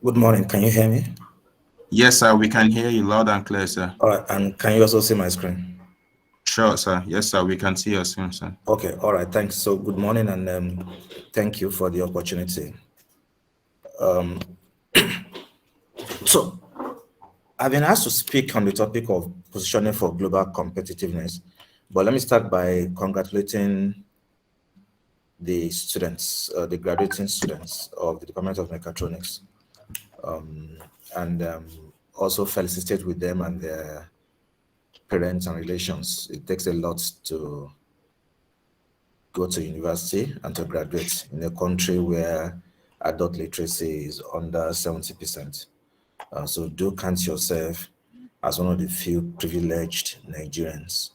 Good morning. Can you hear me? Yes, sir, we can hear you loud and clear, sir. All right. And can you also see my screen? Sure, sir. Yes, sir, we can see your screen, sir. Okay. All right. Thanks. So good morning and thank you for the opportunity. So I've been asked to speak on the topic of positioning for global competitiveness, but let me start by congratulating the students, the graduating students of the Department of Mechatronics, and also felicitate with them and their parents and relations. It takes a lot to go to university and to graduate in a country where adult literacy is under 70%. So do count yourself as one of the few privileged Nigerians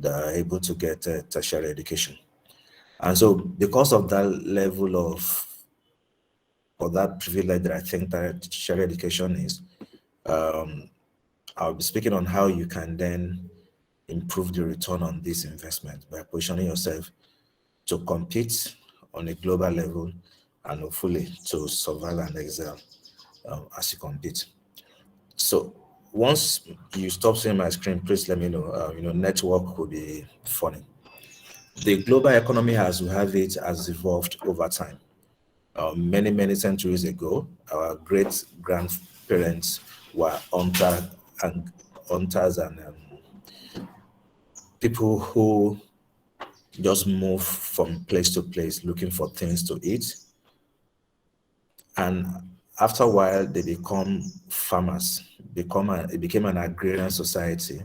that are able to get a tertiary education. And so because of that level of, or that privilege that I think that tertiary education is, I'll be speaking on how you can then improve the return on this investment by positioning yourself to compete on a global level and hopefully to survive and excel as you compete. So once you stop seeing my screen, please let me know. Network will be funny. The global economy as we have it has evolved over time. Many centuries ago, our great grandparents were hunters and people who just move from place to place looking for things to eat. And after a while, they become farmers, it became an agrarian society,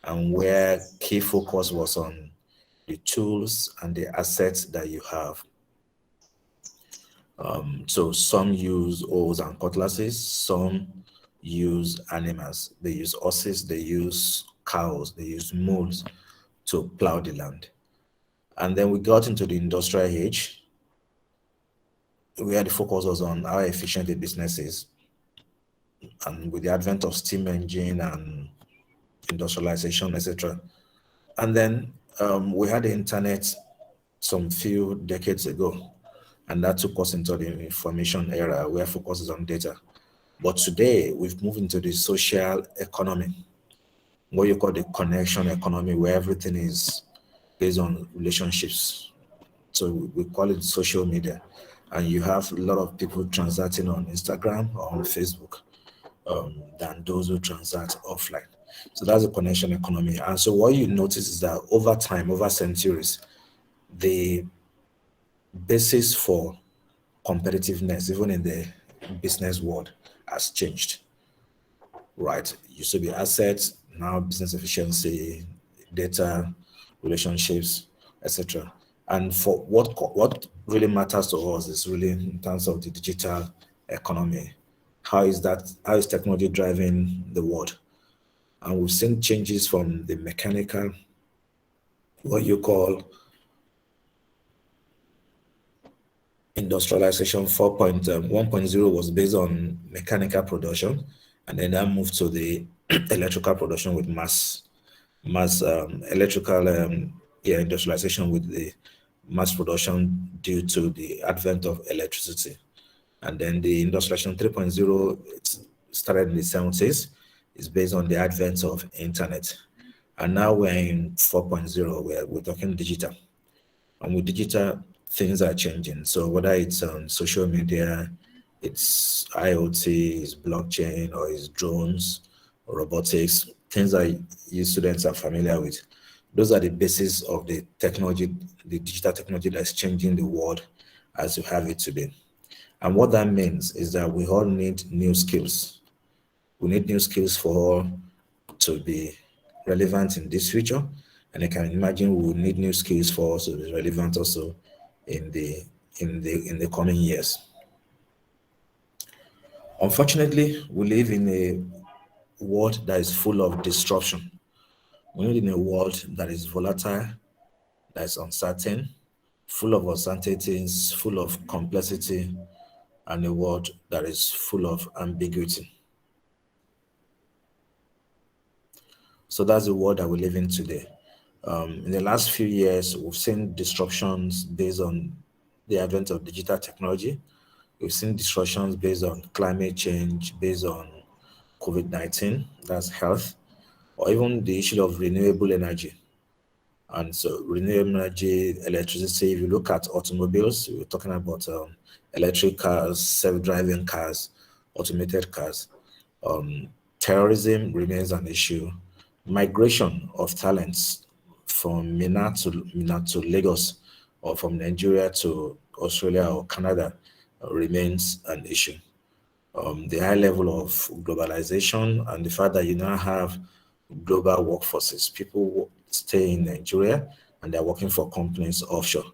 and where key focus was on the tools and the assets that you have. So some use oars and cutlasses, some use animals. They use horses, they use cows, they use mules to plow the land. And then we got into the industrial age, where the focus was on how efficient the business is. And with the advent of steam engine and industrialization, etc. And then we had the internet some few decades ago, and that took us into the information era where focus is on data. But today we've moved into the social economy, what you call the connection economy, where everything is based on relationships. So we call it social media. And you have a lot of people transacting on Instagram or on Facebook than those who transact offline. So that's the connection economy. And so what you notice is that over time, over centuries, the basis for competitiveness, even in the business world, has changed. Right? It used to be assets, now business efficiency, data, relationships, etc. And for what really matters to us is really in terms of the digital economy. How is technology driving the world? And we've seen changes from the mechanical, what you call industrialization 1.0 was based on mechanical production, and then that moved to the electrical production with mass electrical industrialization with the mass production due to the advent of electricity. And then the industrialization 3.0 started in the 70s. It's based on the advent of internet. And now we're in 4.0 where we're talking digital. And with digital, things are changing. So whether it's on social media, it's IoT, it's blockchain, or it's drones, or robotics, things that you students are familiar with. Those are the basis of the technology, the digital technology that's changing the world as you have it today. And what that means is that we all need new skills. We need new skills for all to be relevant in this future. And I can imagine we will need new skills for us to be relevant also in the coming years. Unfortunately, we live in a world that is full of disruption. We live in a world that is volatile, that is uncertain, full of uncertainties, full of complexity, and a world that is full of ambiguity. So that's the world that we live in today. In the last few years, we've seen disruptions based on the advent of digital technology. We've seen disruptions based on climate change, based on COVID-19, that's health, or even the issue of renewable energy. And so renewable energy, electricity, if you look at automobiles, we're talking about electric cars, self-driving cars, automated cars. Terrorism remains an issue. Migration of talents from Mina to Lagos, or from Nigeria to Australia or Canada, remains an issue. The high level of globalization and the fact that you now have global workforces. People stay in Nigeria and they're working for companies offshore.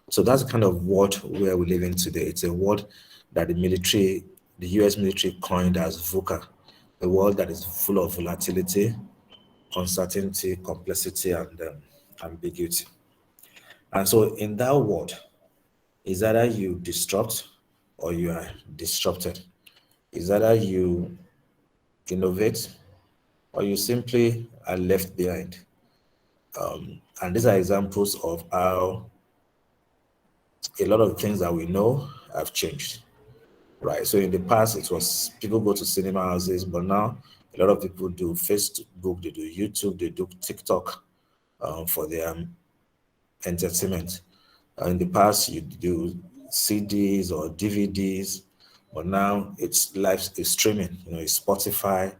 So that's the kind of world where we live in today. It's a world that the US military coined as VUCA, a world that is full of volatility, uncertainty, complexity, and ambiguity. And so in that world, is either you disrupt or you are disrupted. Is either you innovate or you simply are left behind. And these are examples of how a lot of things that we know have changed, right? So in the past, it was people go to cinema houses, but now a lot of people do Facebook, they do YouTube, they do TikTok for their entertainment. In the past, you do CDs or DVDs, but now it's live, it's streaming. It's Spotify,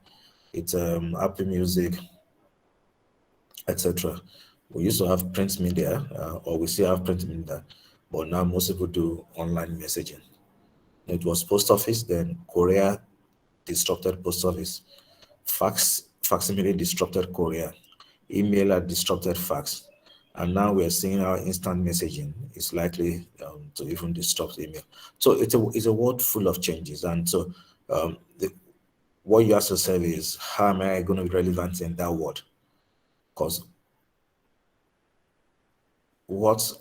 it's Apple Music, etc. We used to have print media, or we still have print media, but now most people do online messaging. It was post office, then Korea disrupted post office, facsimile disrupted Korea, email had disrupted fax, and now we're seeing how instant messaging is likely to even disrupt email. So it's a world full of changes, and so what you ask yourself is, how am I going to be relevant in that world? Because what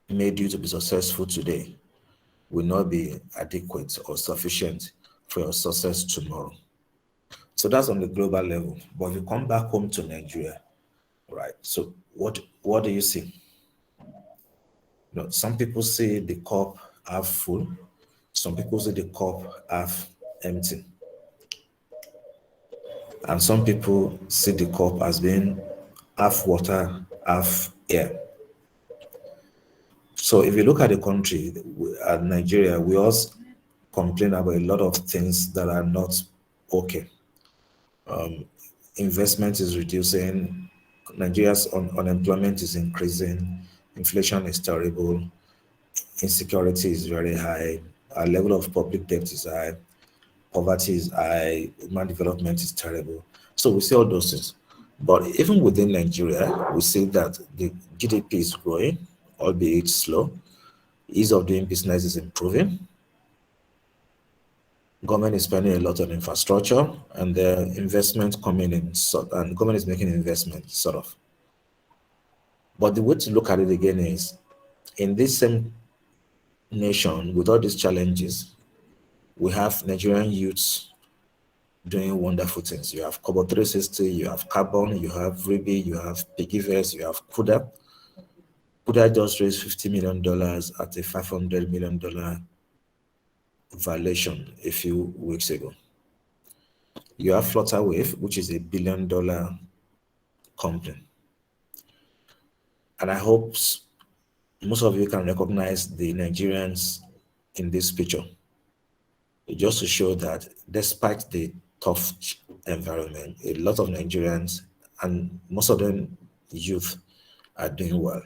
made you to be successful today will not be adequate or sufficient for your success tomorrow. So that's on the global level. But if you come back home to Nigeria, right? So what do you see? Some people see the cup half full. Some people see the cup half empty. And some people see the cup as being half water, half air. So if you look at the country, at Nigeria, we also complain about a lot of things that are not okay. Investment is reducing, Nigeria's unemployment is increasing, inflation is terrible, insecurity is very high, our level of public debt is high, poverty is high, human development is terrible. So we see all those things. But even within Nigeria, we see that the GDP is growing, albeit slow. Ease of doing business is improving. Government is spending a lot on infrastructure, and the investment coming in, and government is making investment, sort of. But the way to look at it again is, in this same nation, with all these challenges, we have Nigerian youths doing wonderful things. You have Kobo 360, you have Carbon, you have Ribi, you have Piggyverse, you have Kuda. Kuda just raised $50 million at a $500 million valuation a few weeks ago. You have Flutterwave, which is $1 billion company. And I hope most of you can recognize the Nigerians in this picture. Just to show that despite the tough environment, a lot of Nigerians, and most of them youth, are doing well.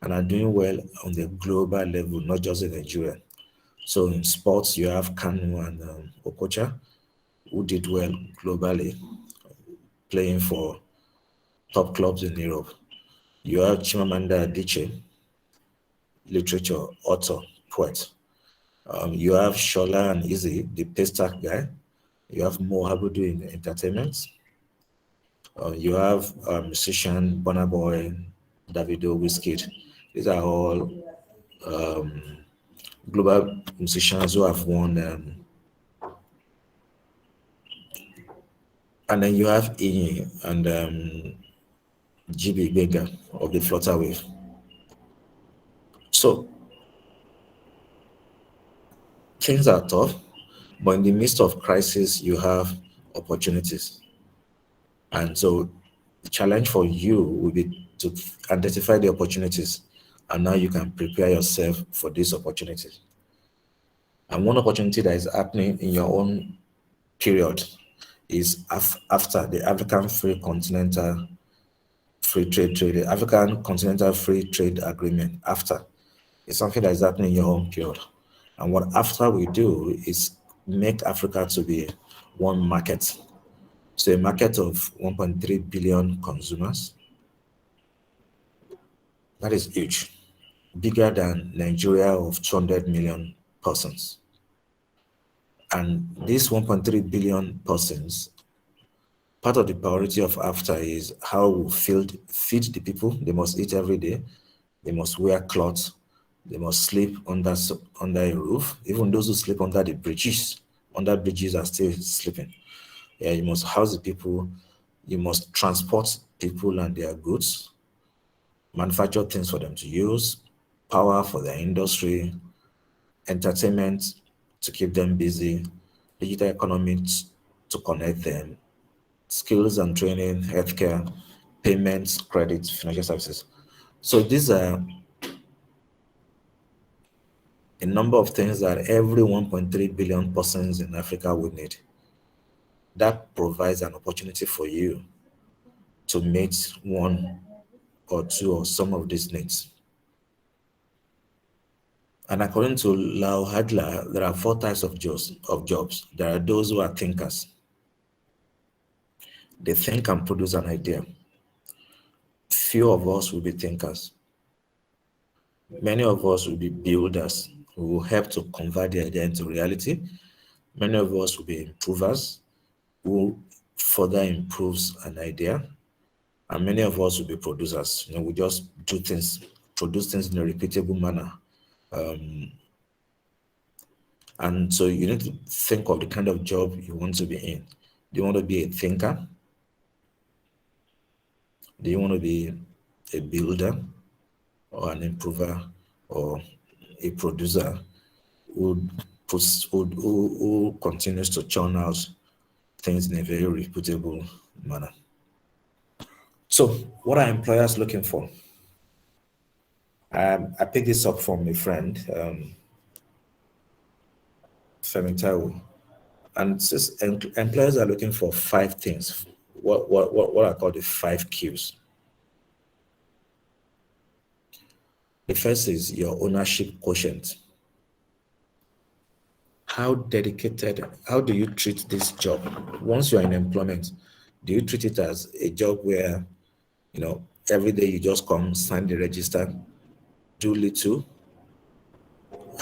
And are doing well on the global level, not just in Nigeria. So in sports, you have Kanu and Okocha, who did well globally, playing for top clubs in Europe. You have Chimamanda Adichie, literature, author, poet. You have Shola and Izzy, the paystack guy. You have Mo Abudu in entertainment. You have musician, Burna Boy, Davido, Wizkid. These are all global musicians who have won. And then you have Inyi and GB Bega of the Flutterwave. So things are tough, but in the midst of crisis, you have opportunities. And so the challenge for you will be to identify the opportunities, and now you can prepare yourself for these opportunities. And one opportunity that is happening in your own period is after the African Continental Free Trade Agreement. After it's something that is happening in your own period. And what after we do is make Africa to be one market. So a market of 1.3 billion consumers. That is huge, bigger than Nigeria of 200 million persons. And these 1.3 billion persons, part of the priority of AFTA is how we feed the people. They must eat every day. They must wear clothes. They must sleep under a roof. Even those who sleep under bridges are still sleeping. Yeah, you must house the people. You must transport people and their goods, manufacture things for them to use, power for their industry, entertainment to keep them busy, digital economics to connect them, skills and training, healthcare, payments, credit, financial services. So these are a number of things that every 1.3 billion persons in Africa would need. That provides an opportunity for you to meet one or two or some of these needs. And according to Lau Hadler, there are 4 types of jobs. There are those who are thinkers. They think and produce an idea. Few of us will be thinkers. Many of us will be builders who will help to convert the idea into reality. Many of us will be improvers who further improves an idea. And many of us will be producers. We just produce things in a repeatable manner. And so you need to think of the kind of job you want to be in. Do you want to be a thinker? Do you want to be a builder or an improver or a producer who continues to churn out things in a very reputable manner? So what are employers looking for? I picked this up from a friend, Femi Taiwo, and it says employers are looking for 5 things. What I call the 5 Qs. The first is your ownership quotient. How do you treat this job? Once you're in employment, do you treat it as a job where, every day you just come, sign the register, do little,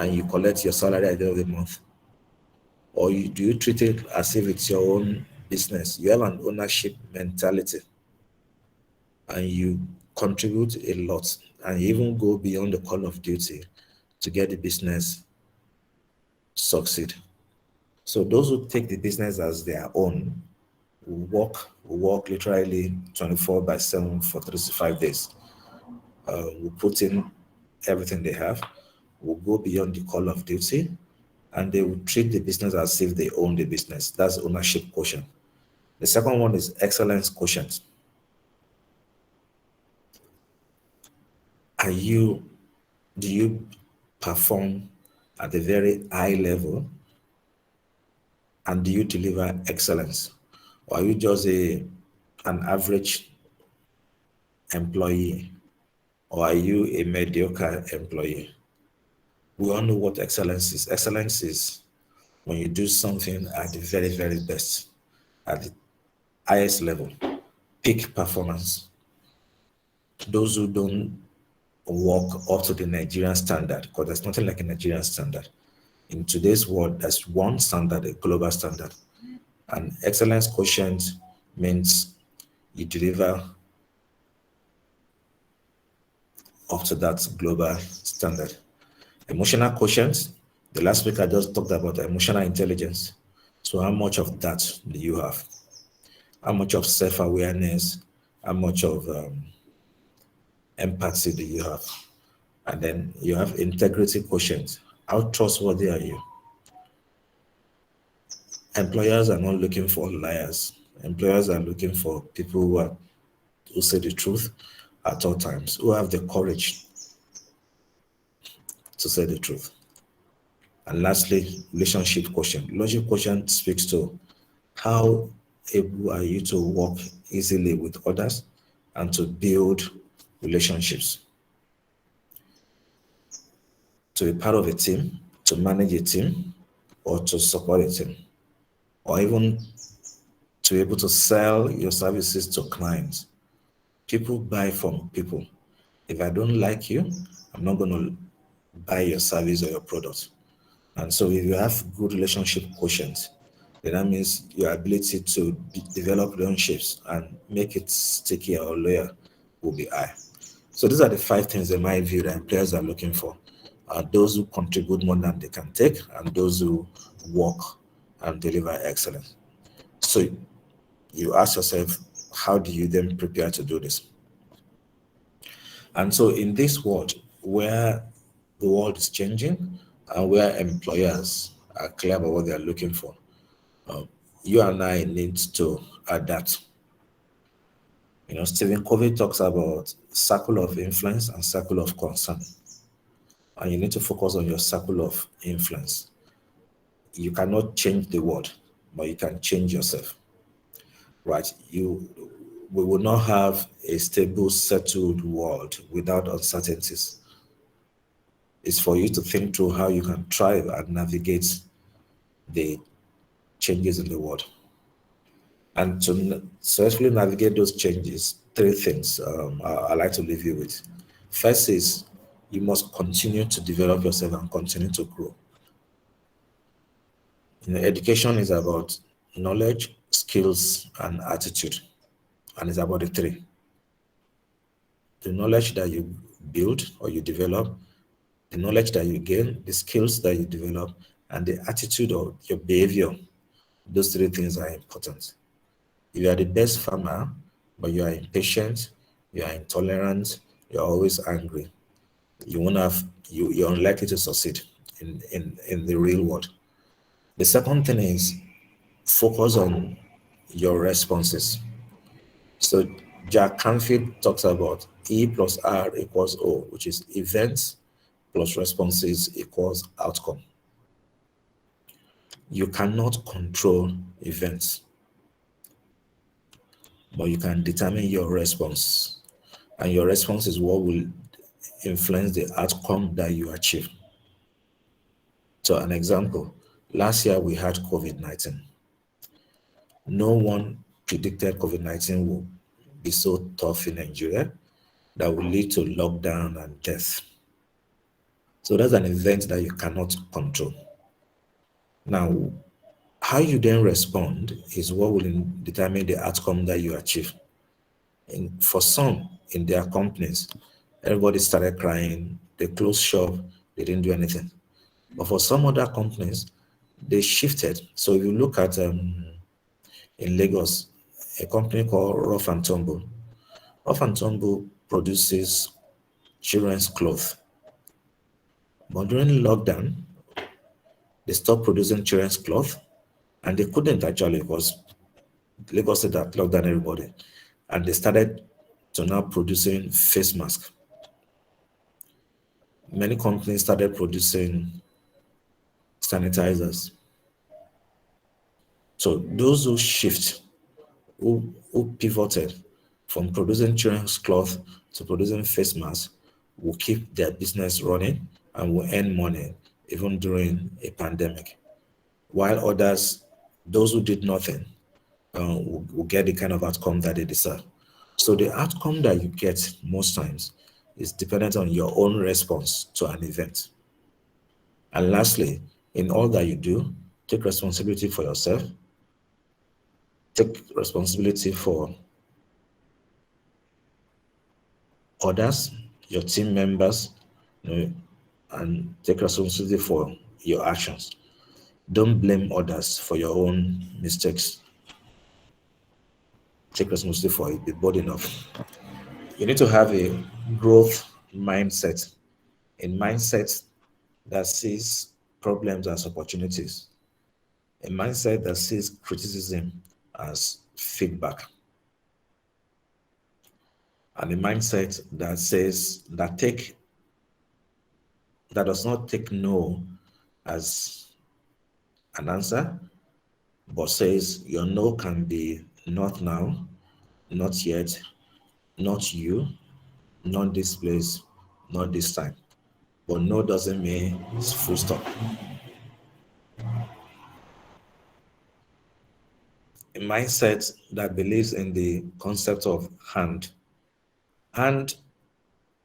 and you collect your salary at the end of the month? Or do you treat it as if it's your own business? You have an ownership mentality and you contribute a lot, and you even go beyond the call of duty to get the business succeed. So those who take the business as their own will work literally 24/7 for 365 days. Will put in everything they have, will go beyond the call of duty, and they will treat the business as if they own the business. That's ownership quotient. The second one is excellence quotient. Do you perform at a very high level, and do you deliver excellence? Or are you just an average employee? Or are you a mediocre employee? We all know what excellence is. Excellence is when you do something at the very, very best, at the highest level, peak performance. Those who don't work up to the Nigerian standard, because there's nothing like a Nigerian standard. In today's world, there's one standard, a global standard. And excellence quotient means you deliver up to that global standard. Emotional quotient, the last week I just talked about emotional intelligence. So how much of that do you have? How much of self-awareness, how much of empathy do you have? And then you have integrity quotient. How trustworthy are you? Employers are not looking for liars. Employers are looking for people who say the truth at all times, who have the courage to say the truth. And lastly, relationship quotient. Relationship quotient speaks to how able are you to work easily with others and to build relationships, to be part of a team, to manage a team, or to support a team, or even to be able to sell your services to clients. People buy from people. If I don't like you, I'm not going to buy your service or your product. And so if you have good relationship quotient, then that means your ability to develop relationships and make it sticky or loyal will be high. So these are the 5 things in my view that employers are looking for. Those who contribute more than they can take, and those who work and deliver excellence. So you ask yourself, how do you then prepare to do this? And so in this world where the world is changing and where employers are clear about what they're looking for, you and I need to adapt. Stephen Covey talks about circle of influence and circle of concern. And you need to focus on your circle of influence. You cannot change the world, but you can change yourself. Right? We will not have a stable, settled world without uncertainties. It's for you to think through how you can thrive and navigate the changes in the world. And to successfully navigate those changes, 3 things I like to leave you with. First is you must continue to develop yourself and continue to grow. Education is about knowledge, skills, and attitude. And it's about the 3. The knowledge that you build or you develop, the knowledge that you gain, the skills that you develop, and the attitude or your behavior. Those 3 things are important. If you are the best farmer, but you are impatient, you are intolerant, you're always angry, you won't have you're unlikely to succeed in the real world. The second thing is focus on your responses. So Jack Canfield talks about E plus R equals O, which is events plus responses equals outcome. You cannot control events, but you can determine your response. And your response is what will influence the outcome that you achieve. So an example, last year we had COVID-19. No one predicted COVID-19 will be so tough in Nigeria that will lead to lockdown and death. So that's an event that you cannot control. Now, how you then respond is what will determine the outcome that you achieve. And for some in their companies, everybody started crying, they closed shop, they didn't do anything. But for some other companies, they shifted. So if you look at in Lagos, a company called Rough and Tumble. Rough and Tumble produces children's clothes. But during lockdown, they stopped producing children's clothes, and they couldn't actually because Lagos said that lockdown everybody. And they started to now producing face masks. Many companies started producing sanitizers. So those who shift, who pivoted from producing children's cloth to producing face masks will keep their business running and will earn money even during a pandemic. While others, those who did nothing, will get the kind of outcome that they deserve. So the outcome that you get most times is dependent on your own response to an event. And lastly, in all that you do, take responsibility for yourself, take responsibility for others, your team members, and take responsibility for your actions. Don't blame others for your own mistakes. Take responsibility for it, be bold enough. You need to have a growth mindset, a mindset that sees problems as opportunities. A mindset that sees criticism as feedback, and a mindset that says that does not take no as an answer, but says your no can be not now, not yet, not you, not this place, not this time. But no doesn't mean it's full stop. A mindset that believes in the concept of hand. And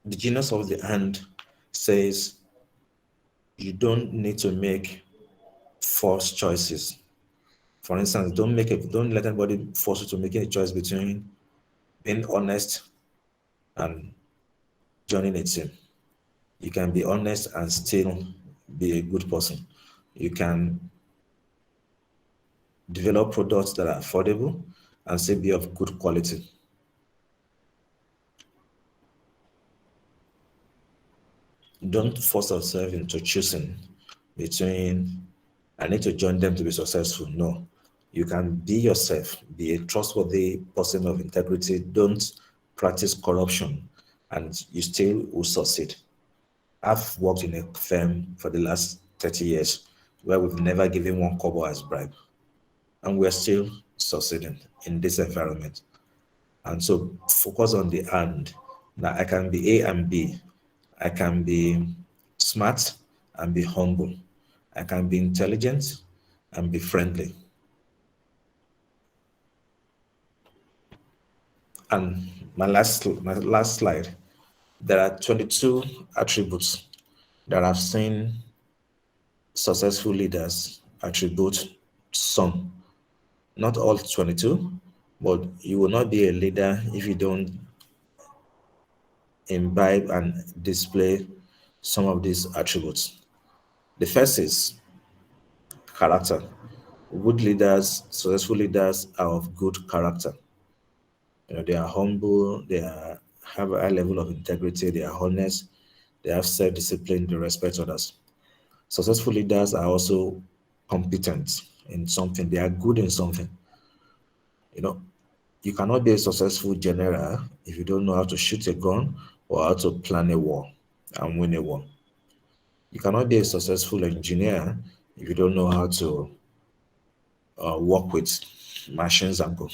the genius of the hand says you don't need to make false choices. For instance, don't let anybody force you to make a choice between being honest and joining a team. You can be honest and still be a good person. You can develop products that are affordable and still be of good quality. Don't force yourself into choosing between I need to join them to be successful. No. You can be yourself, be a trustworthy person of integrity. Don't practice corruption, and you still will succeed. I've worked in a firm for the last 30 years where we've never given one kobo as bribe, and we're still succeeding in this environment. And so focus on the and. Now I can be A and B. I can be smart and be humble. I can be intelligent and be friendly. And my last slide, there are 22 attributes that I've seen successful leaders attribute some, not all 22, but you will not be a leader if you don't imbibe and display some of these attributes. The first is character. Good leaders, successful leaders are of good character. They are humble, have a high level of integrity, they are honest, they have self-discipline, they respect others. Successful leaders are also competent in something, they are good in something. You know, you cannot be a successful general if you don't know how to shoot a gun or how to plan a war and win a war. You cannot be a successful engineer if you don't know how to work with machines and go.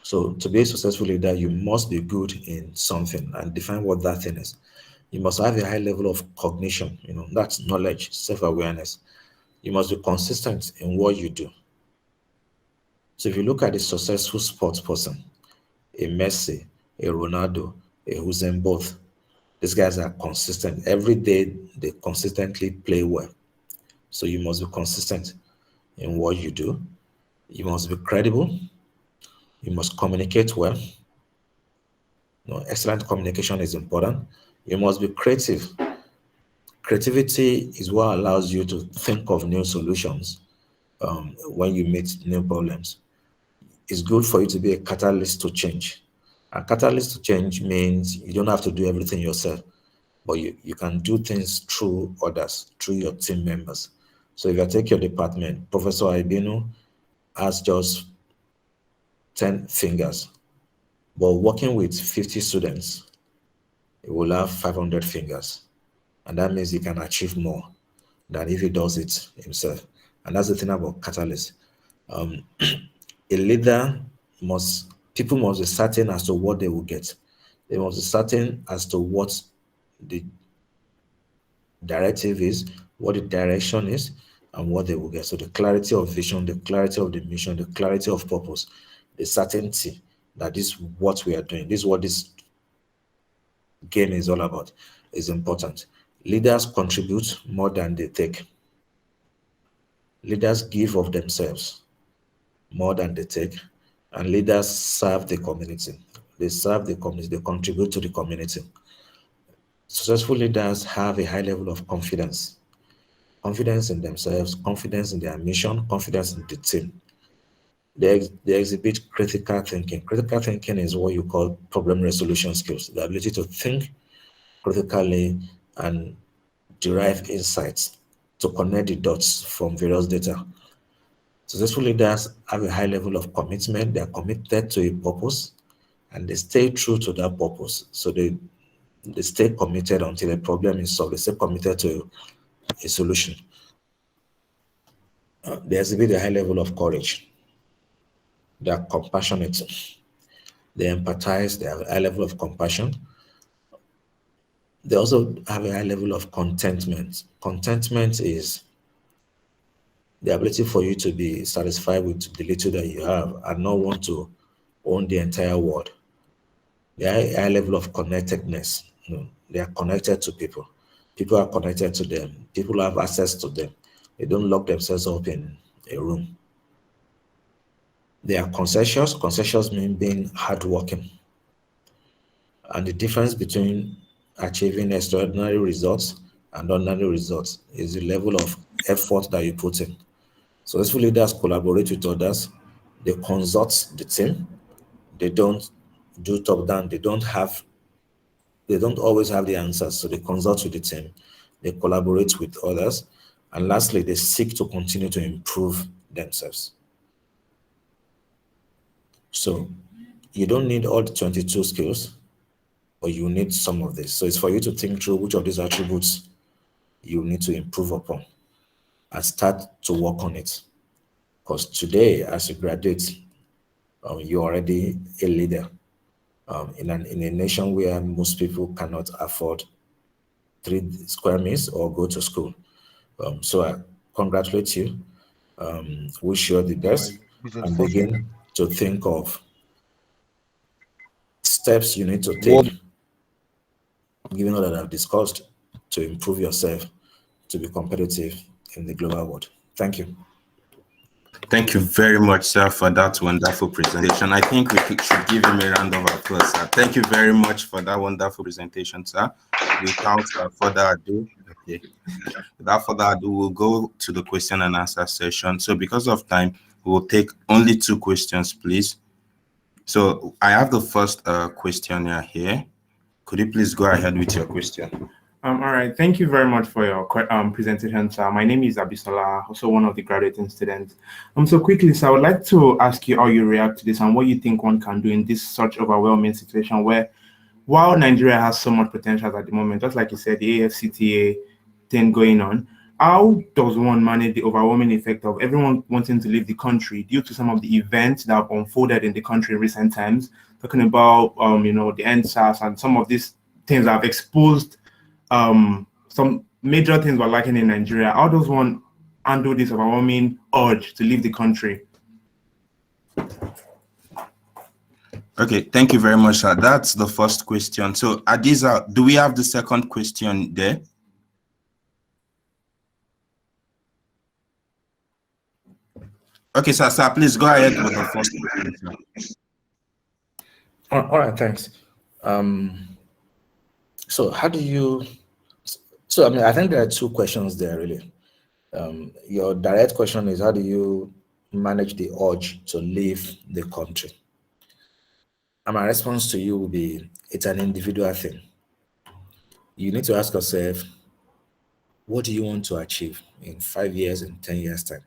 So to be a successful leader, you must be good in something and define what that thing is. You must have a high level of cognition, that's knowledge, self-awareness. You must be consistent in what you do. So if you look at a successful sports person, a Messi, a Ronaldo, a Usain Bolt, these guys are consistent. Every day they consistently play well. So you must be consistent in what you do. You must be credible. You must communicate well. Excellent communication is important. You must be creative. Creativity is what allows you to think of new solutions when you meet new problems. It's good for you to be a catalyst to change. A catalyst to change means you don't have to do everything yourself, but you can do things through others, through your team members. So if I take your department, Professor Ibinu has just 10 fingers, but working with 50 students, he will have 500 fingers. And that means he can achieve more than if he does it himself. And that's the thing about catalyst. A leader people must be certain as to what they will get. They must be certain as to what the directive is, what the direction is, and what they will get. So the clarity of vision, the clarity of the mission, the clarity of purpose, the certainty that this is what we are doing, this is what this game is all about, is important. Leaders contribute more than they take. Leaders give of themselves more than they take, and leaders serve the community. They serve the community, they contribute to the community. Successful leaders have a high level of confidence. Confidence in themselves, confidence in their mission, confidence in the team. They exhibit critical thinking. Critical thinking is what you call problem resolution skills, the ability to think critically and derive insights. to connect the dots from various data. Successful leaders have a high level of commitment. They are committed to a purpose and they stay true to that purpose. So they stay committed until a problem is solved. They stay committed to a solution. They exhibit a high level of courage. They are compassionate. They empathize. They have a high level of compassion. They also have a high level of contentment. Contentment is the ability for you to be satisfied with the little that you have and not want to own the entire world. The high level of connectedness. They are connected to people. People are connected to them. People have access to them. They don't lock themselves up in a room. They are conscientious. Conscientious means being hardworking. And the difference between achieving extraordinary results and ordinary results is the level of effort that you put in. Successful leaders collaborate with others. They consult the team. They don't do top down. They don't always have the answers. So they consult with the team. They collaborate with others. And lastly, they seek to continue to improve themselves. So you don't need all the 22 skills, but you need some of this. So it's for you to think through which of these attributes you need to improve upon and start to work on it. Because today, as you graduate, you're already a leader in a nation where most people cannot afford 3 square meals or go to school. So I congratulate you, wish you all the best, and begin to think of steps you need to take, given all that I've discussed, to improve yourself, to be competitive in the global world. Thank you. Thank you very much, sir, for that wonderful presentation. I think we should give him a round of applause, sir. Thank you very much for that wonderful presentation, sir. Without further ado, we'll go to the question and answer session. So because of time, we will take only 2 questions, please. So I have the first questionnaire here. Could you please go ahead with your question? All right. Thank you very much for your presentation, sir. My name is Abisola, also one of the graduating students. So quickly, sir, I would like to ask you how you react to this and what you think one can do in this such overwhelming situation where, while Nigeria has so much potential at the moment, just like you said, the AFCTA thing going on, how does one manage the overwhelming effect of everyone wanting to leave the country due to some of the events that have unfolded in the country in recent times, talking about, the NSAS and some of these things that have exposed some major things were lacking in Nigeria. How does one handle this overwhelming urge to leave the country? Okay, thank you very much, sir. That's the first question. So, Adiza, do we have the second question there? Okay, sir, please go ahead with the first question. All right, thanks. So how do you? So I think there are 2 questions there really. Your direct question is how do you manage the urge to leave the country? And my response to you will be it's an individual thing. You need to ask yourself, what do you want to achieve in 5 years, in 10 years' time?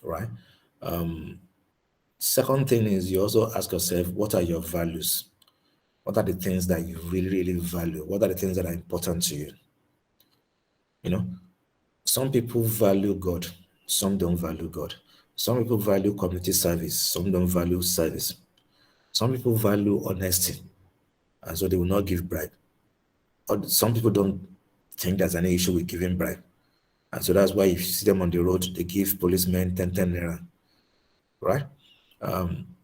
Right? Second thing is you also ask yourself, what are your values? What are the things that you really, really value? What are the things that are important to you? Some people value God, some don't value God. Some people value community service, some don't value service. Some people value honesty, and so they will not give bribe. Or some people don't think there's any issue with giving bribe. And so that's why if you see them on the road, they give policemen 10 naira, right?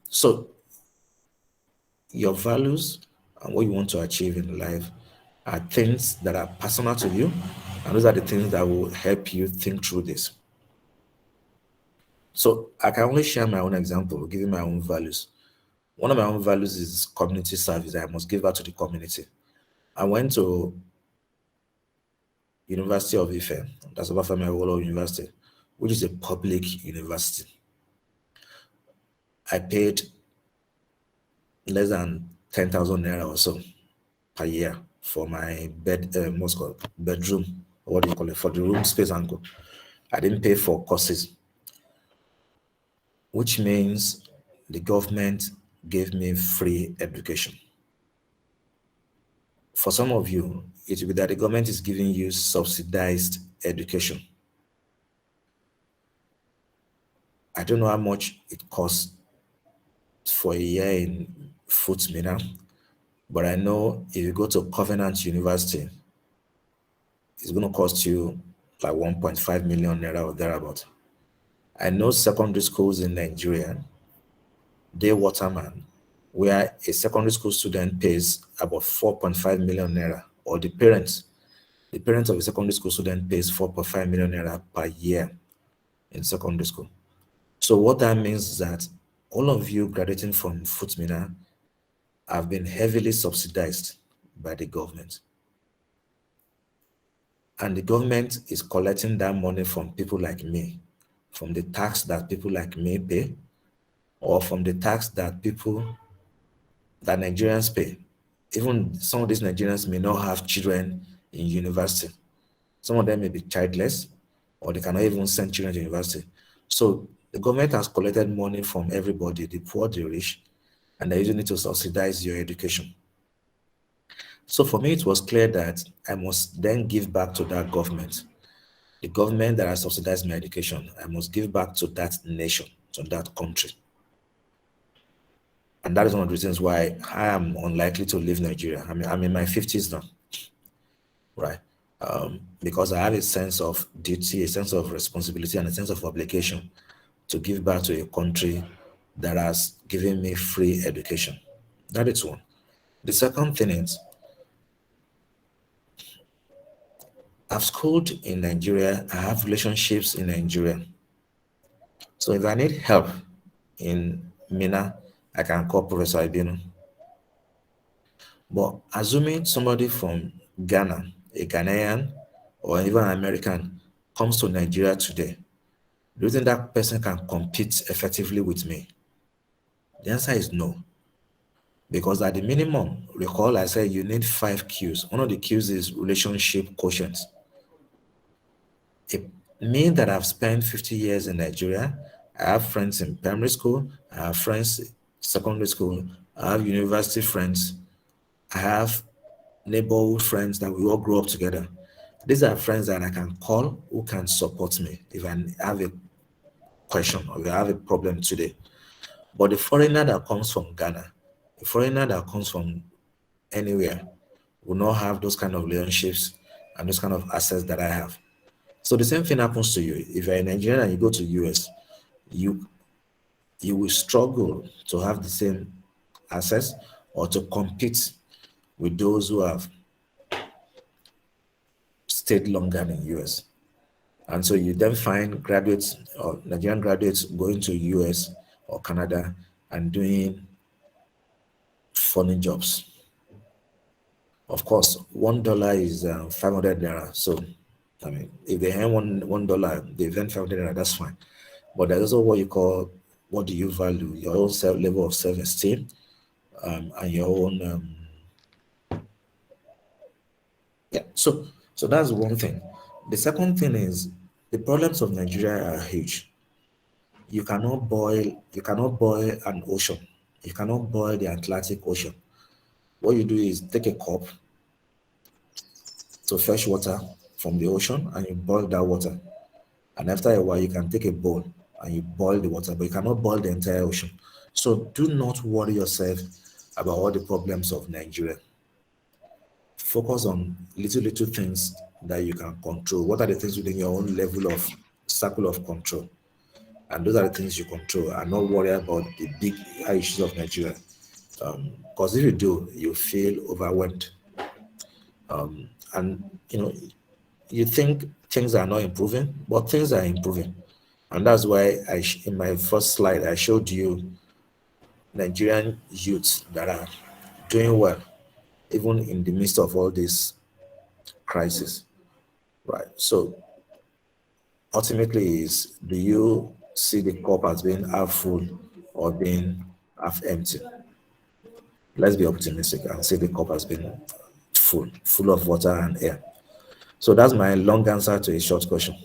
So your values and what you want to achieve in life are things that are personal to you, and those are the things that will help you think through this. So I can only share my own example, giving my own values. One of my own values is community service. I must give back to the community. I went to University of Ife, that's Obafemi Awolowo University, which is a public university. I paid less than 10,000 naira or so per year for my bedroom what do you call it, for the room space and go. I didn't pay for courses, which means the government gave me free education. For some of you, it will be that the government is giving you subsidized education. I don't know how much it costs for a year in Futsmina, but I know if you go to Covenant University, it's going to cost you like 1.5 million naira or thereabout. I know secondary schools in Nigeria, Day Waterman, where a secondary school student pays about 4.5 million naira, or the parents of a secondary school student pays 4.5 million naira per year in secondary school. So what that means is that all of you graduating from Futmina have been heavily subsidized by the government. And the government is collecting that money from people like me, from the tax that people like me pay, or from the tax that Nigerians pay. Even some of these Nigerians may not have children in university. Some of them may be childless, or they cannot even send children to university. So the government has collected money from everybody, the poor, the rich, and they're using it to subsidize your education. So for me, it was clear that I must then give back to that government. The government that has subsidized my education, I must give back to that nation, to that country. And that is one of the reasons why I am unlikely to leave Nigeria. I'm in my 50s now, right? Because I have a sense of duty, a sense of responsibility, and a sense of obligation to give back to a country that has given me free education. That is one. The second thing is, I've schooled in Nigeria. I have relationships in Nigeria. So if I need help in Mina, I can call Professor Ibino. But assuming somebody from Ghana, a Ghanaian, or even an American, comes to Nigeria today, do you think that person can compete effectively with me? The answer is no. Because at the minimum, recall I said you need 5 Qs. One of the Qs is relationship quotient. Me that I've spent 50 years in Nigeria, I have friends in primary school, I have friends in secondary school, I have university friends, I have neighborhood friends that we all grew up together. These are friends that I can call who can support me if I have a question or if I have a problem today. But the foreigner that comes from Ghana, the foreigner that comes from anywhere will not have those kind of relationships and those kind of assets that I have. So the same thing happens to you. If you're a Nigerian and you go to US, you will struggle to have the same access or to compete with those who have stayed longer in US. And so you then find graduates or Nigerian graduates going to US or Canada and doing funny jobs. Of course, $1 is 500 naira. So, I mean, if they earn $1, they earn 500 naira, that's fine. But there's also what you call, what do you value? Your own level of self-esteem, and your own, yeah. So that's one thing. The second thing is the problems of Nigeria are huge. You cannot boil an ocean. You cannot boil the Atlantic Ocean. What you do is take a cup to fetch water from the ocean and you boil that water. And after a while, you can take a bowl and you boil the water, but you cannot boil the entire ocean. So do not worry yourself about all the problems of Nigeria. Focus on little things that you can control. What are the things within your own level of circle of control? And those are the things you control, and not worry about the big issues of Nigeria. Because if you do, you feel overwhelmed. And you think things are not improving, but things are improving. And that's why in my first slide, I showed you Nigerian youths that are doing well, even in the midst of all this crisis, right? So ultimately do you see the cup as being half full or being half empty? Let's be optimistic and see the cup as being full of water and air. So that's my long answer to a short question.